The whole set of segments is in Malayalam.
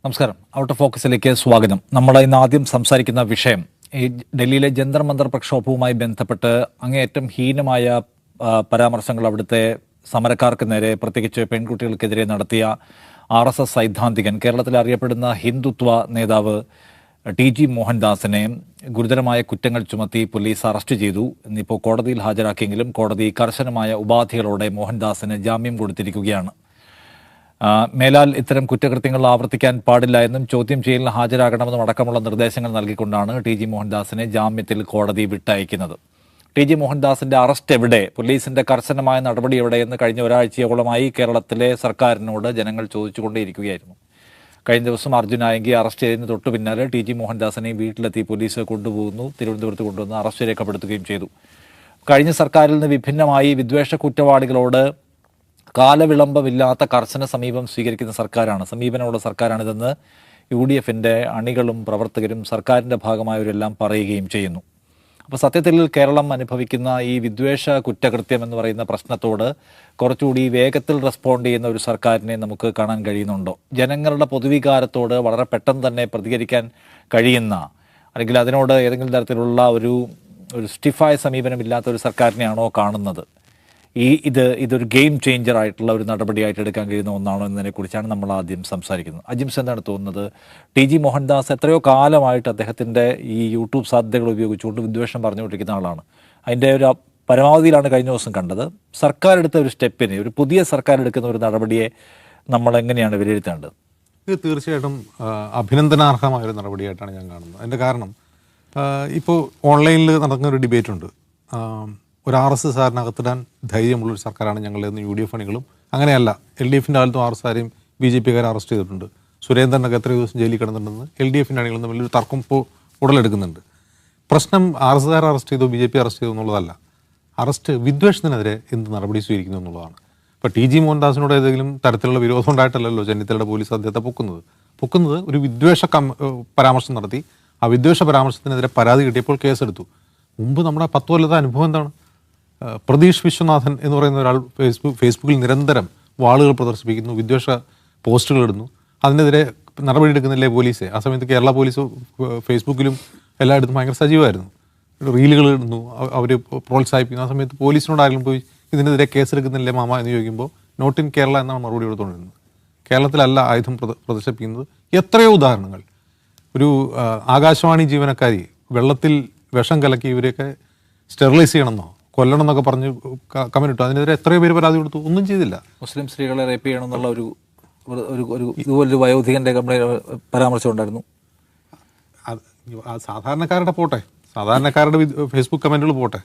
നമസ്കാരം. ഔട്ട് ഓഫ് ഫോക്കസിലേക്ക് സ്വാഗതം. നമ്മൾ ഇന്ന് ആദ്യം സംസാരിക്കുന്ന വിഷയം ഈ ഡൽഹിയിലെ ജന്തർ മന്ദർ പ്രക്ഷോഭവുമായി ബന്ധപ്പെട്ട് അങ്ങേയറ്റം ഹീനമായ പരാമർശങ്ങൾ അവിടുത്തെ സമരക്കാർക്ക് നേരെ, പ്രത്യേകിച്ച് പെൺകുട്ടികൾക്കെതിരെ നടത്തിയ RSS സൈദ്ധാന്തികൻ, കേരളത്തിൽ അറിയപ്പെടുന്ന ഹിന്ദുത്വ നേതാവ് TG മോഹൻദാസിനെ ഗുരുതരമായ കുറ്റങ്ങൾ ചുമത്തി പോലീസ് അറസ്റ്റ് ചെയ്തു. ഇന്നിപ്പോൾ കോടതിയിൽ ഹാജരാക്കിയെങ്കിലും കോടതി കർശനമായ ഉപാധികളോടെ മോഹൻദാസിന് ജാമ്യം കൊടുത്തിരിക്കുകയാണ്. മേലാൽ ഇത്തരം കുറ്റകൃത്യങ്ങൾ ആവർത്തിക്കാൻ പാടില്ല എന്നും ചോദ്യം ചെയ്യലിന് ഹാജരാകണമെന്നും അടക്കമുള്ള നിർദ്ദേശങ്ങൾ നൽകിക്കൊണ്ടാണ് TG മോഹൻദാസിനെ ജാമ്യത്തിൽ കോടതി വിട്ടയക്കുന്നത്. TG മോഹൻദാസിന്റെ അറസ്റ്റ് എവിടെ, പോലീസിന്റെ കർശനമായ നടപടി എവിടെയെന്ന് കഴിഞ്ഞ ഒരാഴ്ചയോളമായി കേരളത്തിലെ സർക്കാരിനോട് ജനങ്ങൾ ചോദിച്ചുകൊണ്ടേയിരിക്കുകയായിരുന്നു. കഴിഞ്ഞ ദിവസം അർജുൻ ആയങ്കി അറസ്റ്റ് ചെയ്തതിന് തൊട്ടു പിന്നാലെ TG മോഹൻദാസിനെ വീട്ടിലെത്തി പോലീസ് കൊണ്ടുപോകുന്നു, തിരുവനന്തപുരത്ത് കൊണ്ടുവന്ന് അറസ്റ്റ് രേഖപ്പെടുത്തുകയും ചെയ്തു. കഴിഞ്ഞ സർക്കാരിൽ നിന്ന് വിഭിന്നമായി വിദ്വേഷ കുറ്റവാളികളോട് കാലവിളംബമില്ലാത്ത കർശന സമീപനമുള്ള സർക്കാരാണിതെന്ന് UDFന്റെ അണികളും പ്രവർത്തകരും സർക്കാരിൻ്റെ ഭാഗമായവരെല്ലാം പറയുകയും ചെയ്യുന്നു. അപ്പോൾ സത്യത്തിൽ കേരളം അനുഭവിക്കുന്ന ഈ വിദ്വേഷ കുറ്റകൃത്യം എന്ന് പറയുന്ന പ്രശ്നത്തോട് കുറച്ചുകൂടി വേഗത്തിൽ റെസ്പോണ്ട് ചെയ്യുന്ന ഒരു സർക്കാരിനെ നമുക്ക് കാണാൻ കഴിയുന്നുണ്ടോ? ജനങ്ങളുടെ പൊതുവികാരത്തോട് വളരെ പെട്ടെന്ന് തന്നെ പ്രതികരിക്കാൻ കഴിയുന്ന, അല്ലെങ്കിൽ അതിനോട് ഏതെങ്കിലും തരത്തിലുള്ള ഒരു സ്റ്റിഫായ സമീപനമില്ലാത്ത ഒരു സർക്കാരിനെയാണോ കാണുന്നത്? ഇതൊരു ഗെയിം ചേഞ്ചർ ആയിട്ടുള്ള ഒരു നടപടിയായിട്ട് എടുക്കാൻ കഴിയുന്ന ഒന്നാണോ എന്നതിനെക്കുറിച്ചാണ് നമ്മൾ ആദ്യം സംസാരിക്കുന്നത്. അജിംസ്, എന്താണ് തോന്നുന്നത്? TG മോഹൻദാസ് എത്രയോ കാലമായിട്ട് അദ്ദേഹത്തിൻ്റെ ഈ യൂട്യൂബ് സാധ്യതകൾ ഉപയോഗിച്ചുകൊണ്ട് വിദ്വേഷം പറഞ്ഞുകൊണ്ടിരിക്കുന്ന ആളാണ്. അതിൻ്റെ ഒരു പരമാവധിയിലാണ് കഴിഞ്ഞ ദിവസം കണ്ടത്. സർക്കാർ എടുത്ത ഒരു സ്റ്റെപ്പിനെ, ഒരു പുതിയ സർക്കാർ എടുക്കുന്ന ഒരു നടപടിയെ നമ്മൾ എങ്ങനെയാണ് വിലയിരുത്തേണ്ടത്? ഇത് തീർച്ചയായിട്ടും അഭിനന്ദനാർഹമായൊരു നടപടിയായിട്ടാണ് ഞാൻ കാണുന്നത്. അതിൻ്റെ കാരണം, ഇപ്പോൾ ഓൺലൈനിൽ നടക്കുന്ന ഒരു ഡിബേറ്റ് ഉണ്ട്. ഒരു RSS അകത്തിടാൻ ധൈര്യമുള്ളൊരു സർക്കാരാണ് ഞങ്ങളെന്ന് UDF അണികളും, അങ്ങനെയല്ല LDFൻ്റെ കാലത്തും RSS BJPക്കാരെ അറസ്റ്റ് ചെയ്തിട്ടുണ്ട്. സുരേന്ദ്രനൊക്കെ എത്രയോ ദിവസം ജയിലിൽ കിടന്നിട്ടുണ്ടെന്ന് LDFൻ്റെ അണികളും തമ്മിൽ ഒരു തർക്കം ഇപ്പോൾ ഉടലെടുക്കുന്നുണ്ട്. പ്രശ്നം RSS അറസ്റ്റ് ചെയ്തോ BJP അറസ്റ്റ് ചെയ്തോ എന്നുള്ളതല്ല, അറസ്റ്റ് വിദ്വേഷത്തിനെതിരെ എന്ത് നടപടി സ്വീകരിക്കുന്നു എന്നുള്ളതാണ്. ഇപ്പോൾ TG മോഹൻദാസിനോട് ഏതെങ്കിലും തരത്തിലുള്ള വിരോധം ഉണ്ടായിട്ടല്ലല്ലോ ചെന്നിത്തലയുടെ പോലീസ് അദ്ദേഹത്തെ പൊക്കുന്നത് ഒരു വിദ്വേഷ പരാമർശം നടത്തി. ആ വിദ്വേഷ പരാമർശത്തിനെതിരെ പരാതി കിട്ടിയപ്പോൾ കേസെടുത്തു. മുമ്പ് നമ്മുടെ 10 കൊല്ലത്തെ അനുഭവം എന്താണ്? പ്രതീഷ് വിശ്വനാഥൻ എന്ന് പറയുന്ന ഒരാൾ ഫേസ്ബുക്കിൽ നിരന്തരം വാളുകൾ പ്രദർശിപ്പിക്കുന്നു, വിദ്വേഷ പോസ്റ്റുകൾ ഇടുന്നു. അതിനെതിരെ നടപടി എടുക്കുന്നില്ലേ പോലീസ്? ആ സമയത്ത് കേരള പോലീസ് ഫേസ്ബുക്കിലും എല്ലായിടത്തും ഭയങ്കര സജീവമായിരുന്നു. റീലുകൾ ഇടുന്നു, അവർ പ്രോത്സാഹിപ്പിക്കുന്നു. ആ സമയത്ത് പോലീസിനോട് ആരെങ്കിലും പോയി ഇതിനെതിരെ കേസെടുക്കുന്നില്ലേ മാമ എന്ന് ചോദിക്കുമ്പോൾ നോട്ട് ഇൻ കേരള എന്നാണ് മറുപടി കൊടുത്തുകൊണ്ടിരുന്നത്. കേരളത്തിലല്ല ആയുധം പ്രദർശിപ്പിക്കുന്നത്. എത്രയോ ഉദാഹരണങ്ങൾ. ഒരു ആകാശവാണി ജീവനക്കാരി വെള്ളത്തിൽ വിഷം കലക്കി ഇവരെയൊക്കെ സ്റ്റെറിലൈസ് ചെയ്യണമെന്നോ കൊല്ലണം എന്നൊക്കെ പറഞ്ഞ് കമന്റ് ഇട്ടു. അതിനെതിരെ എത്രയോ പേര് പരാതി കൊടുത്തു, ഒന്നും ചെയ്തില്ല. മുസ്ലിം സ്ത്രീകളെ റേപ്പ് ചെയ്യണം എന്നുള്ള ഇതുപോലൊരു വയോധികന്റെ പരാമർശം ഉണ്ടായിരുന്നു. സാധാരണക്കാരുടെ പോട്ടെ, സാധാരണക്കാരുടെ ഫേസ്ബുക്ക് കമന്റുകൾ പോട്ടെ,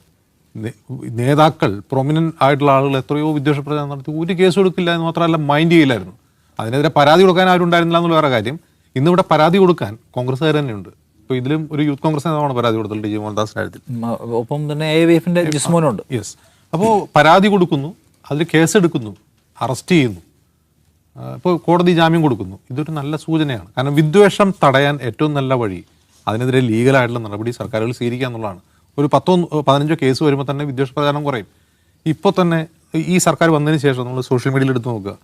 നേതാക്കൾ, പ്രൊമിനന്റ് ആയിട്ടുള്ള ആളുകൾ എത്രയോ വിദ്വേഷ പ്രചാരണം നടത്തി, ഒരു കേസ് കൊടുക്കില്ല എന്ന് മാത്രമല്ല മൈൻഡ് ചെയ്യില്ലായിരുന്നു. അതിനെതിരെ പരാതി കൊടുക്കാൻ ആരും ഉണ്ടായിരുന്നില്ല എന്നുള്ള വേറെ കാര്യം. ഇന്നിവിടെ പരാതി കൊടുക്കാൻ കോൺഗ്രസ്സുകാർ തന്നെയുണ്ട്. ഇപ്പോൾ ഇതിലും ഒരു യൂത്ത് കോൺഗ്രസ് നേതാവാണ് പരാതി കൊടുത്തത് TG മോഹൻദാസിന്റെ കാര്യത്തിൽ. ഒപ്പം തന്നെ AIVFന്റെ ജിസ്മോനുണ്ട്. യെസ്. അപ്പോൾ പരാതി കൊടുക്കുന്നു, അതിൽ കേസെടുക്കുന്നു, അറസ്റ്റ് ചെയ്യുന്നു, ഇപ്പോൾ കോടതി ജാമ്യം കൊടുക്കുന്നു. ഇതൊരു നല്ല സൂചനയാണ്. കാരണം വിദ്വേഷം തടയാൻ ഏറ്റവും നല്ല വഴി അതിനെതിരെ ലീഗലായിട്ടുള്ള നടപടി സർക്കാരുകൾ സ്വീകരിക്കുക എന്നുള്ളതാണ്. ഒരു 10-15 കേസ് വരുമ്പോൾ തന്നെ വിദ്വേഷ പ്രചാരണം കുറയും. ഇപ്പോൾ തന്നെ ഈ സർക്കാർ വന്നതിന് ശേഷം നമ്മൾ സോഷ്യൽ മീഡിയയിൽ എടുത്ത് നോക്കുക,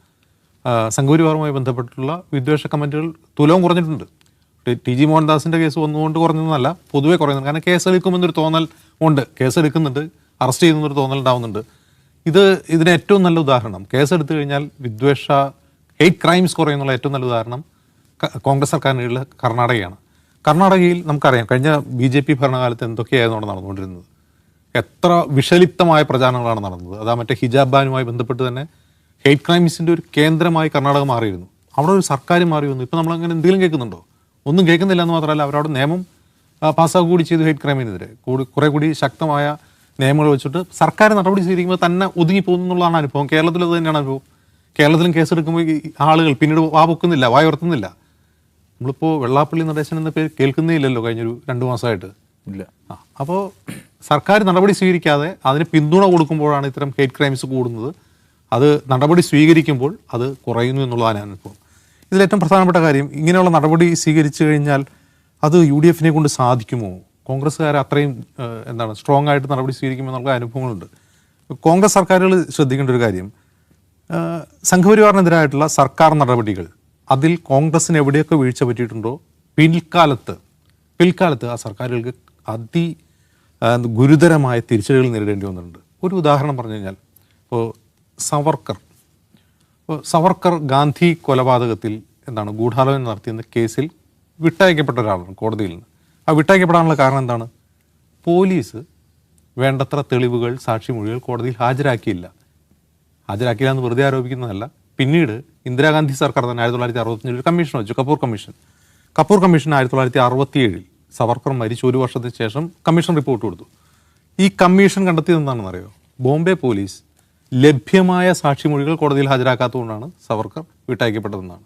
സംഘപരിവാറുമായി ബന്ധപ്പെട്ടുള്ള വിദ്വേഷ കമൻറ്റുകൾ തുലവും കുറഞ്ഞിട്ടുണ്ട്. TG മോഹൻദാസിൻ്റെ കേസ് ഒന്നുകൊണ്ട് കുറഞ്ഞതൊന്നുമല്ല, പൊതുവേ കുറയുന്നുണ്ട്. കാരണം കേസെടുക്കുമെന്നൊരു തോന്നൽ ഉണ്ട്, കേസെടുക്കുന്നുണ്ട്, അറസ്റ്റ് ചെയ്യുന്നൊരു തോന്നൽ ഉണ്ടാവുന്നുണ്ട്. ഇതിന് ഏറ്റവും നല്ല ഉദാഹരണം, കേസെടുത്തു കഴിഞ്ഞാൽ ഹെയ്റ്റ് ക്രൈംസ് കുറയുന്നുള്ള ഏറ്റവും നല്ല ഉദാഹരണം കോൺഗ്രസ് സർക്കാരിനുള്ള കർണാടകയാണ്. കർണാടകയിൽ നമുക്കറിയാം കഴിഞ്ഞ BJP ഭരണകാലത്ത് എന്തൊക്കെയായിരുന്നു അവിടെ നടന്നുകൊണ്ടിരുന്നത്. എത്ര വിഷലിപ്തമായ പ്രചാരണങ്ങളാണ് നടന്നത്. അതാ മറ്റേ ഹിജാബ് ബാനുമായി ബന്ധപ്പെട്ട് തന്നെ ഹെയ്റ്റ് ക്രൈംസിൻ്റെ ഒരു കേന്ദ്രമായി കർണാടക മാറിയിരുന്നു. അവിടെ ഒരു സർക്കാർ മാറി വന്നു. ഇപ്പോൾ നമ്മളങ്ങനെ എന്തെങ്കിലും കേൾക്കുന്നുണ്ടോ? ഒന്നും കേൾക്കുന്നില്ല എന്ന് മാത്രമല്ല, അവരവിടെ നിയമം പാസ്സാക്കുക കൂടി ചെയ്തു. ഹെയ്റ്റ് ക്രൈമിനെതിരെ കുറേ കൂടി ശക്തമായ നിയമങ്ങൾ വെച്ചിട്ട് സർക്കാർ നടപടി സ്വീകരിക്കുമ്പോൾ തന്നെ ഒതുങ്ങിപ്പോകുന്നു എന്നുള്ളതാണ് അനുഭവം. കേരളത്തിൽ അത് തന്നെയാണ് അനുഭവം. കേരളത്തിലും കേസെടുക്കുമ്പോൾ ആളുകൾ പിന്നീട് ഉയർത്തുന്നില്ല. നമ്മളിപ്പോൾ വെള്ളാപ്പള്ളി നടേശൻ എന്ന പേര് കേൾക്കുന്നേ ഇല്ലല്ലോ കഴിഞ്ഞൊരു 2 മാസമായിട്ട്. ഇല്ല. അപ്പോൾ സർക്കാർ നടപടി സ്വീകരിക്കാതെ അതിന് പിന്തുണ കൊടുക്കുമ്പോഴാണ് ഇത്തരം ഹെയ്റ്റ് ക്രൈംസ് കൂടുന്നത്. അത് നടപടി സ്വീകരിക്കുമ്പോൾ അത് കുറയുന്നു എന്നുള്ളതാണ് അനുഭവം. ഇതിലേറ്റവും പ്രധാനപ്പെട്ട കാര്യം, ഇങ്ങനെയുള്ള നടപടി സ്വീകരിച്ചു കഴിഞ്ഞാൽ അത് UDFനെ കൊണ്ട് സാധിക്കുമോ? കോൺഗ്രസ്സുകാർ അത്രയും സ്ട്രോങ് ആയിട്ട് നടപടി സ്വീകരിക്കുമെന്നുള്ള അനുഭവങ്ങളുണ്ട്. കോൺഗ്രസ് സർക്കാരുകൾ ശ്രദ്ധിക്കേണ്ട ഒരു കാര്യം, സംഘപരിവാറിനെതിരായിട്ടുള്ള സർക്കാർ നടപടികൾ അതിൽ കോൺഗ്രസിന് എവിടെയൊക്കെ വീഴ്ച പറ്റിയിട്ടുണ്ടോ പിൽക്കാലത്ത് ആ സർക്കാരുകൾക്ക് ഗുരുതരമായ തിരിച്ചടികൾ നേരിടേണ്ടി വന്നിട്ടുണ്ട്. ഒരു ഉദാഹരണം പറഞ്ഞു കഴിഞ്ഞാൽ ഇപ്പോൾ സവർക്കർ ഗാന്ധി കൊലപാതകത്തിൽ ഗൂഢാലോചന നടത്തിയെന്ന കേസിൽ വിട്ടയക്കപ്പെട്ട ഒരാളാണ് കോടതിയിൽ നിന്ന്. ആ വിട്ടയക്കപ്പെടാനുള്ള കാരണം എന്താണ്? പോലീസ് വേണ്ടത്ര തെളിവുകൾ, സാക്ഷിമൊഴികൾ കോടതിയിൽ ഹാജരാക്കിയില്ല എന്ന് വെറുതെ ആരോപിക്കുന്നതല്ല. പിന്നീട് ഇന്ദിരാഗാന്ധി സർക്കാർ തന്നെ 1965 ഒരു കമ്മീഷൻ വെച്ചു, കപൂർ കമ്മീഷൻ 1967 സവർക്കർ മരിച്ച 1 വർഷത്തിന് ശേഷം കമ്മീഷൻ റിപ്പോർട്ട് കൊടുത്തു. ഈ കമ്മീഷൻ കണ്ടെത്തിയത് എന്താണെന്നറിയോ? ബോംബെ പോലീസ് ലഭ്യമായ സാക്ഷിമൊഴികൾ കോടതിയിൽ ഹാജരാക്കാത്തതുകൊണ്ടാണ് സവർക്കർ വിട്ടയക്കപ്പെട്ടതെന്നാണ്.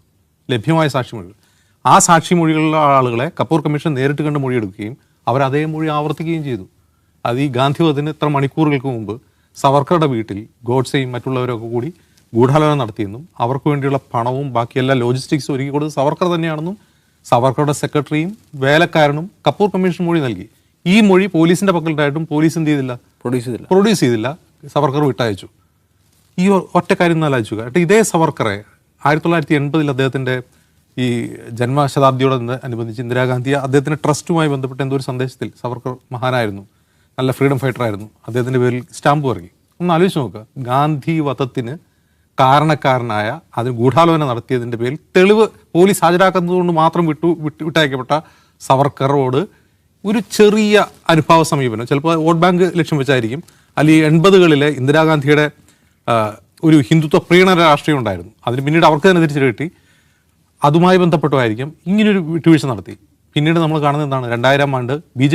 ലഭ്യമായ സാക്ഷിമൊഴികൾ, ആ സാക്ഷിമൊഴികളുള്ള ആളുകളെ കപൂർ കമ്മീഷൻ നേരിട്ട് കണ്ട് മൊഴിയെടുക്കുകയും അവർ അതേ മൊഴി ആവർത്തിക്കുകയും ചെയ്തു. അത് ഈ ഗാന്ധിവധത്തിന് ഇത്ര മണിക്കൂറുകൾക്ക് മുമ്പ് സവർക്കറുടെ വീട്ടിൽ ഗോഡ്സെയും മറ്റുള്ളവരൊക്കെ കൂടി ഗൂഢാലോചന നടത്തിയെന്നും അവർക്ക് വേണ്ടിയുള്ള പണവും ബാക്കിയെല്ലാ ലോജിസ്റ്റിക്സും ഒരുക്കി കൊടുത്തത് സവർക്കർ തന്നെയാണെന്നും സവർക്കറുടെ സെക്രട്ടറിയും വേലക്കാരനും കപൂർ കമ്മീഷൻ മൊഴി നൽകി. ഈ മൊഴി പോലീസിന്റെ പക്കലുണ്ടായിട്ടും പോലീസ് എന്ത് ചെയ്തില്ല? പ്രൊഡ്യൂസ് ചെയ്തില്ല. സവർക്കർ വിട്ടയച്ചു. ഈ ഒറ്റ കാര്യം ആലോചിക്കുക. ഇതേ സവർക്കറെ 1980 അദ്ദേഹത്തിന്റെ ഈ ജന്മശതാബ്ദിയോട് അനുബന്ധിച്ച് ഇന്ദിരാഗാന്ധി അദ്ദേഹത്തിന്റെ ട്രസ്റ്റുമായി ബന്ധപ്പെട്ട എന്തോ ഒരു സന്ദേശത്തിൽ, സവർക്കർ മഹാനായിരുന്നു, നല്ല ഫ്രീഡം ഫൈറ്റർ ആയിരുന്നു, അദ്ദേഹത്തിന്റെ പേരിൽ സ്റ്റാമ്പ് ഇറങ്ങി. ഒന്ന് ആലോചിച്ച് നോക്കുക. ഗാന്ധി വധത്തിന് കാരണക്കാരനായ അതിന് ഗൂഢാലോചന നടത്തിയതിന്റെ പേരിൽ തെളിവ് പോലീസ് ഹാജരാക്കുന്നതുകൊണ്ട് മാത്രം വിട്ടയക്കപ്പെട്ട സവർക്കറോട് ഒരു ചെറിയ അനുഭാവ സമീപനം, ചിലപ്പോൾ വോട്ട് ബാങ്ക് ലക്ഷ്യം വെച്ചായിരിക്കും, അല്ലെങ്കിൽ 80കളിലെ ഇന്ദിരാഗാന്ധിയുടെ ഒരു ഹിന്ദുത്വ പ്രീണന രാഷ്ട്രീയം ഉണ്ടായിരുന്നു, അതിന് പിന്നീട് അവർക്ക് തന്നെ തിരിച്ചു കിട്ടി, അതുമായി ബന്ധപ്പെട്ടുമായിരിക്കും ഇങ്ങനൊരു വിട്ടുവീഴ്ച നടത്തി. പിന്നീട് നമ്മൾ കാണുന്നത് എന്താണ്? 2000 ആണ്ട് ബി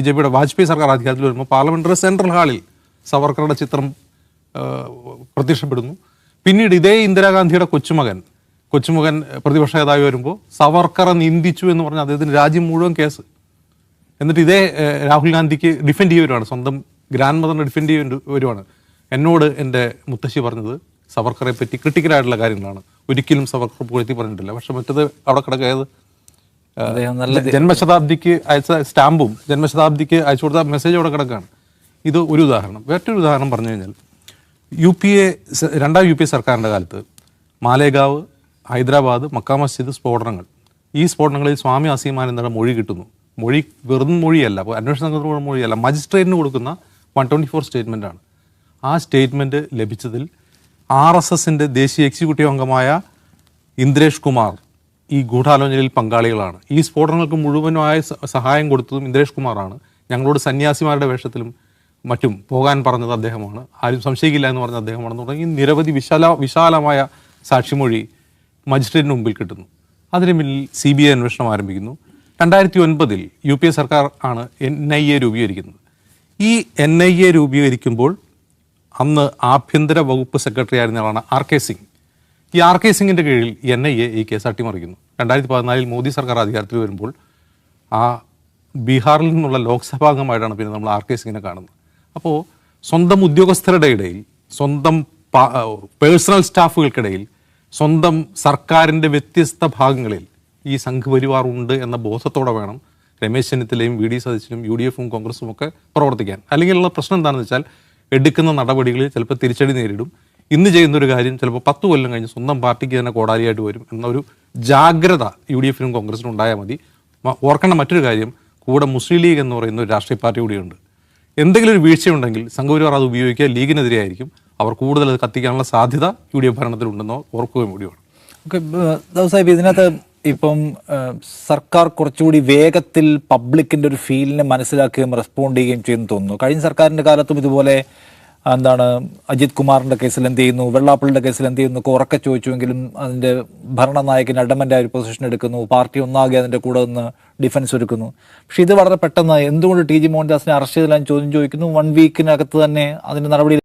ജെ പിയുടെ വാജ്പേയി സർക്കാർ അധികാരത്തിൽ വരുമ്പോൾ പാർലമെന്ററി സെൻട്രൽ ഹാളിൽ സവർക്കറുടെ ചിത്രം പ്രത്യക്ഷപ്പെടുന്നു. പിന്നീട് ഇതേ ഇന്ദിരാഗാന്ധിയുടെ കൊച്ചുമകൻ പ്രതിപക്ഷ നേതാവ് വരുമ്പോൾ സവർക്കറെ നിന്ദിച്ചു എന്ന് പറഞ്ഞാൽ അദ്ദേഹത്തിന് രാജ്യം മുഴുവൻ കേസ്. എന്നിട്ട് ഇതേ രാഹുൽ ഗാന്ധിക്ക് ഡിഫെൻഡ് ചെയ്യുവാണ്, സ്വന്തം ഗ്രാൻഡ് മദറിനെ ഡിഫെൻഡ് ചെയ്യുവാണ്. എന്നോട് എൻ്റെ മുത്തശ്ശി പറഞ്ഞത് സവർക്കറെ പറ്റി ക്രിട്ടിക്കലായിട്ടുള്ള കാര്യങ്ങളാണ്, ഒരിക്കലും സവർക്കർ പുകഴ്ത്തി പറഞ്ഞിട്ടില്ല. പക്ഷെ മറ്റത് അവിടെ കിടക്കുന്നത് ജന്മശതാബ്ദിക്ക് അയച്ച സ്റ്റാമ്പും ജന്മശതാബ്ദിക്ക് അയച്ചു കൊടുത്ത മെസ്സേജ് അവിടെ കിടക്കുകയാണ്. ഇത് ഒരു ഉദാഹരണം. മറ്റൊരു ഉദാഹരണം പറഞ്ഞു കഴിഞ്ഞാൽ രണ്ടാം യു പി എ സർക്കാരിൻ്റെ കാലത്ത് മാലേഗാവ്, ഹൈദരാബാദ്, മക്ക മസ്ജിദ് സ്ഫോടനങ്ങൾ, ഈ സ്ഫോടനങ്ങളിൽ സ്വാമി അസീമാനന്ദയുടെ മൊഴി കിട്ടുന്നു. മൊഴി വെറും മൊഴിയല്ല, അപ്പോൾ അന്വേഷണ സംഘത്തിനുള്ള മൊഴിയല്ല, മജിസ്ട്രേറ്റിന് കൊടുക്കുന്ന 124 സ്റ്റേറ്റ്മെൻറ്റാണ്. ആ സ്റ്റേറ്റ്മെൻറ്റ് ലഭിച്ചതിൽ RSSന്റെ ദേശീയ എക്സിക്യൂട്ടീവ് അംഗമായ ഇന്ദ്രേഷ് കുമാർ ഈ ഗൂഢാലോചനയിൽ പങ്കാളികളാണ്. ഈ സ്ഫോടനങ്ങൾക്ക് മുഴുവനായ സഹായം കൊടുത്തതും ഇന്ദ്രേഷ് കുമാറാണ്. ഞങ്ങളോട് സന്യാസിമാരുടെ വേഷത്തിലും മറ്റും പോകാൻ പറഞ്ഞത് അദ്ദേഹമാണ്, ആരും സംശയിക്കില്ല എന്ന് പറഞ്ഞ അദ്ദേഹമാണെന്ന് തുടങ്ങി നിരവധി വിശാലമായ സാക്ഷിമൊഴി മജിസ്ട്രേറ്റിന് മുമ്പിൽ കിട്ടുന്നു. അതിന് പിന്നിൽ CBI അന്വേഷണം ആരംഭിക്കുന്നു. 2009 യു പി എ സർക്കാർ ആണ് NIA രൂപീകരിക്കുന്നത്. ഈ NIA രൂപീകരിക്കുമ്പോൾ അന്ന് ആഭ്യന്തര വകുപ്പ് സെക്രട്ടറി ആയിരുന്ന ആളാണ് RK സിംഗ്. ഈ RK സിംഗിൻ്റെ കീഴിൽ NIA ഈ കേസ് അട്ടിമറിക്കുന്നു. 2014 മോദി സർക്കാർ അധികാരത്തിൽ വരുമ്പോൾ ആ ബീഹാറിൽ നിന്നുള്ള ലോക്സഭാംഗമായിട്ടാണ് പിന്നെ നമ്മൾ RK സിംഗിനെ കാണുന്നത്. അപ്പോൾ സ്വന്തം ഉദ്യോഗസ്ഥരുടെ ഇടയിൽ, സ്വന്തം പേഴ്സണൽ സ്റ്റാഫുകൾക്കിടയിൽ, സ്വന്തം സർക്കാരിൻ്റെ വ്യത്യസ്ത ഭാഗങ്ങളിൽ ഈ സംഘപരിവാർ ഉണ്ട് എന്ന ബോധത്തോടെ വേണം രമേശ് ചെന്നിത്തലയും VD സതീശനും UDFും കോൺഗ്രസും ഒക്കെ പ്രവർത്തിക്കാൻ. അല്ലെങ്കിലുള്ള പ്രശ്നം എന്താണെന്ന് വെച്ചാൽ എടുക്കുന്ന നടപടികളിൽ ചിലപ്പോൾ തിരിച്ചടി നേരിടും. ഇന്ന് ചെയ്യുന്നൊരു കാര്യം ചിലപ്പോൾ 10 കൊല്ലം കഴിഞ്ഞ് സ്വന്തം പാർട്ടിക്ക് തന്നെ കോടാലിയായിട്ട് വരും എന്നൊരു ജാഗ്രത UDFനും കോൺഗ്രസിനും ഉണ്ടായാൽ മതി. ഓർക്കേണ്ട മറ്റൊരു കാര്യം, കൂടെ മുസ്ലിം ലീഗ് എന്ന് പറയുന്ന ഒരു രാഷ്ട്രീയ പാർട്ടി കൂടിയുണ്ട്. എന്തെങ്കിലും ഒരു വീഴ്ചയുണ്ടെങ്കിൽ സംഘപരിവാർ അത് ഉപയോഗിക്കുക ലീഗിനെതിരെ ആയിരിക്കും. അവർ കൂടുതൽ അത് കത്തിക്കാനുള്ള സാധ്യത UDF ഭരണത്തിലുണ്ടെന്നോ ഓർക്കുകയും കൂടിയാണ്. ഓക്കെ സാഹിബ്, ഇതിനകത്ത് ഇപ്പം സർക്കാർ കുറച്ചുകൂടി വേഗത്തിൽ പബ്ലിക്കിൻ്റെ ഒരു ഫീലിനെ മനസ്സിലാക്കുകയും റെസ്പോണ്ട് ചെയ്യുകയും ചെയ്യുമെന്ന് തോന്നുന്നു. കഴിഞ്ഞ സർക്കാരിൻ്റെ കാലത്തും ഇതുപോലെ അജിത് കുമാറിൻ്റെ കേസിൽ എന്ത് ചെയ്യുന്നു, വെള്ളാപ്പള്ളിയുടെ കേസിൽ എന്ത് ചെയ്യുന്നു ഒക്കെ ഉറക്കെ ചോദിച്ചുവെങ്കിലും അതിൻ്റെ ഭരണനായകൻ അഡമൻ്റായ ഒരു പൊസിഷൻ എടുക്കുന്നു, പാർട്ടി ഒന്നാകെ അതിൻ്റെ കൂടെ നിന്ന് ഡിഫൻസ് ഒരുക്കുന്നു. പക്ഷേ ഇത് വളരെ പെട്ടെന്ന് എന്തുകൊണ്ട് TG മോഹൻദാസിനെ അറസ്റ്റ് ചെയ്തില്ല ചോദ്യം ചോദിക്കുന്നു. 1 വീക്കിനകത്ത് തന്നെ അതിൻ്റെ നടപടി